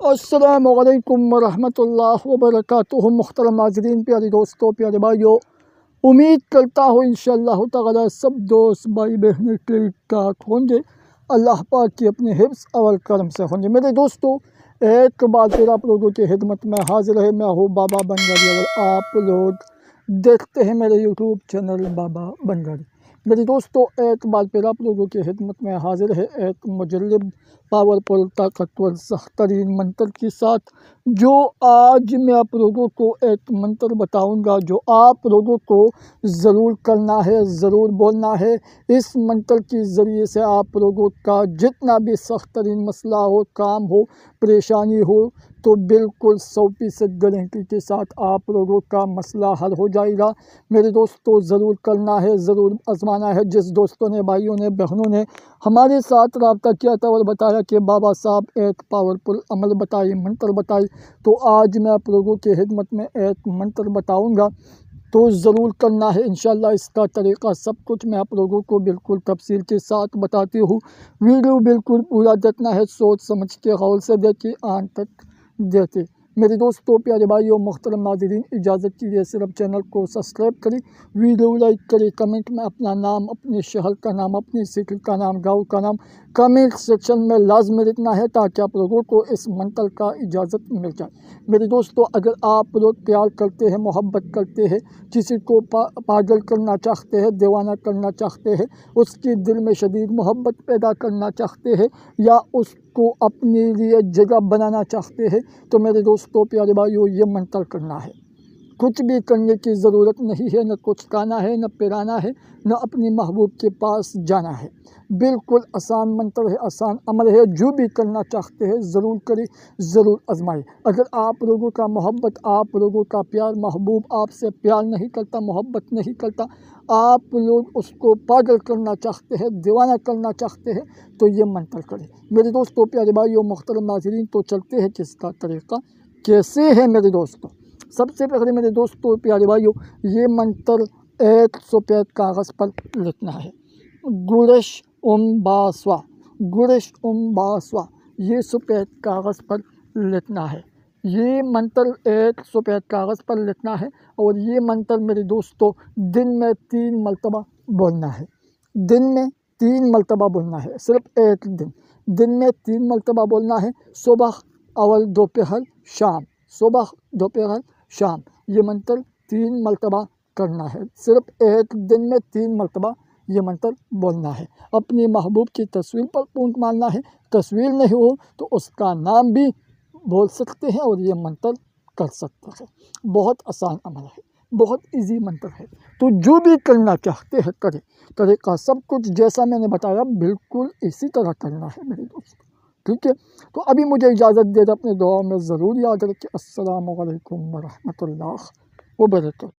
السلام علیکم ورحمۃ اللہ وبرکاتہ۔ محترم ناظرین، پیارے دوستوں، پیارے بھائیوں، امید کرتا ہوں انشاءاللہ تعالی سب دوست بھائی بہنیں ٹھیک ٹھاک ہوں گے، اللہ پاک کی اپنے حفظ اور کرم سے ہوں گے۔ میرے دوستوں، ایک بار پھر آپ لوگوں کی خدمت میں حاضر ہے، میں ہوں بابا بنگالی اور آپ لوگ دیکھتے ہیں میرے یوٹیوب چینل بابا بنگالی۔ میرے دوستوں، ایک بار پھر آپ لوگوں کی خدمت میں حاضر ہے ایک مجرب، پاورفل، طاقتور، سخت ترین منتر کے ساتھ، جو آج میں آپ لوگوں کو ایک منتر بتاؤں گا جو آپ لوگوں کو ضرور کرنا ہے، ضرور بولنا ہے۔ اس منتر کے ذریعے سے آپ لوگوں کا جتنا بھی سخت ترین مسئلہ ہو، کام ہو، پریشانی ہو، تو بالکل 100% گارنٹی کے ساتھ آپ لوگوں کا مسئلہ حل ہو جائے گا۔ میرے دوستوں، ضرور کرنا ہے، ضرور آزمانا ہے۔ جس دوستوں نے، بھائیوں نے، بہنوں نے ہمارے ساتھ رابطہ کیا تھا اور بتایا کہ بابا صاحب ایک پاورفل عمل بتائی، منتر بتائی، تو آج میں آپ لوگوں کی خدمت میں ایک منتر بتاؤں گا، تو ضرور کرنا ہے انشاءاللہ۔ اس کا طریقہ سب کچھ میں آپ لوگوں کو بالکل تفصیل کے ساتھ بتاتی ہوں۔ ویڈیو بالکل پورا دیکھنا ہے، سوچ سمجھ کے غور سے دیکھیے، آن تک دیتے۔ میرے دوستوں، پیارے بھائیوں، محترم ناظرین، اجازت کیجیے صرف چینل کو سبسکرائب کریں، ویڈیو لائک کریں، کمنٹ میں اپنا نام، اپنے شہر کا نام، اپنی سٹی کا نام، گاؤں کا نام کمنٹ سیکشن میں لازمی لکھنا ہے تاکہ آپ لوگوں کو اس منتر کا اجازت مل جائے۔ میرے دوستوں، اگر آپ لوگ پیار کرتے ہیں، محبت کرتے ہیں، کسی کو پاگل کرنا چاہتے ہیں، دیوانہ کرنا چاہتے ہیں، اس کے دل میں شدید محبت پیدا کرنا چاہتے ہیں، یا اس کو اپنے لیے جگہ بنانا چاہتے ہیں، تو میرے دوستوں، پیارے بھائیوں، یہ منتر کرنا ہے۔ کچھ بھی کرنے کی ضرورت نہیں ہے، نہ کچھ کھانا ہے، نہ پلانا ہے، نہ اپنی محبوب کے پاس جانا ہے۔ بالکل آسان منتر ہے، آسان عمل ہے۔ جو بھی کرنا چاہتے ہیں ضرور کریں، ضرور آزمائیں۔ اگر آپ لوگوں کا محبت، آپ لوگوں کا پیار، محبوب آپ سے پیار نہیں کرتا، محبت نہیں کرتا، آپ لوگ اس کو پاگل کرنا چاہتے ہیں، دیوانہ کرنا چاہتے ہیں، تو یہ منتر کریں۔ میرے دوستوں، پیارے بھائیوں، محترم ناظرین، تو چلتے ہیں کہ اس کا طریقہ کیسے ہے۔ میرے دوستوں، سب سے پہلے میرے دوستوں، پیارے بھائیوں، یہ منتر 1 سفید کاغذ پر لکھنا ہے۔ گڑش اوم باسوا، گڑش اوم باسوا، یہ سفید کاغذ پر لکھنا ہے۔ یہ منتر 1 سفید کاغذ پر لکھنا ہے، اور یہ منتر میرے دوستوں دن میں 3 مرتبہ بولنا ہے۔ دن میں 3 مرتبہ بولنا ہے، صرف ایک دن میں 3 مرتبہ بولنا ہے، صبح اور دوپہر شام، صبح دوپہر شام۔ یہ منتر 3 مرتبہ کرنا ہے، صرف ایک دن میں 3 مرتبہ یہ منتر بولنا ہے۔ اپنی محبوب کی تصویر پر پونک مارنا ہے، تصویر نہیں ہو تو اس کا نام بھی بول سکتے ہیں اور یہ منتر کر سکتے ہیں۔ بہت آسان عمل ہے، بہت ایزی منتر ہے، تو جو بھی کرنا چاہتے ہیں کریں۔ طریقہ سب کچھ جیسا میں نے بتایا بالکل اسی طرح کرنا ہے میرے دوست، ٹھیک ہے؟ تو ابھی مجھے اجازت دے دیں، اپنے دعاؤں میں ضرور یاد رکھیں۔ السلام علیکم ورحمۃ اللہ وبرکاتہ۔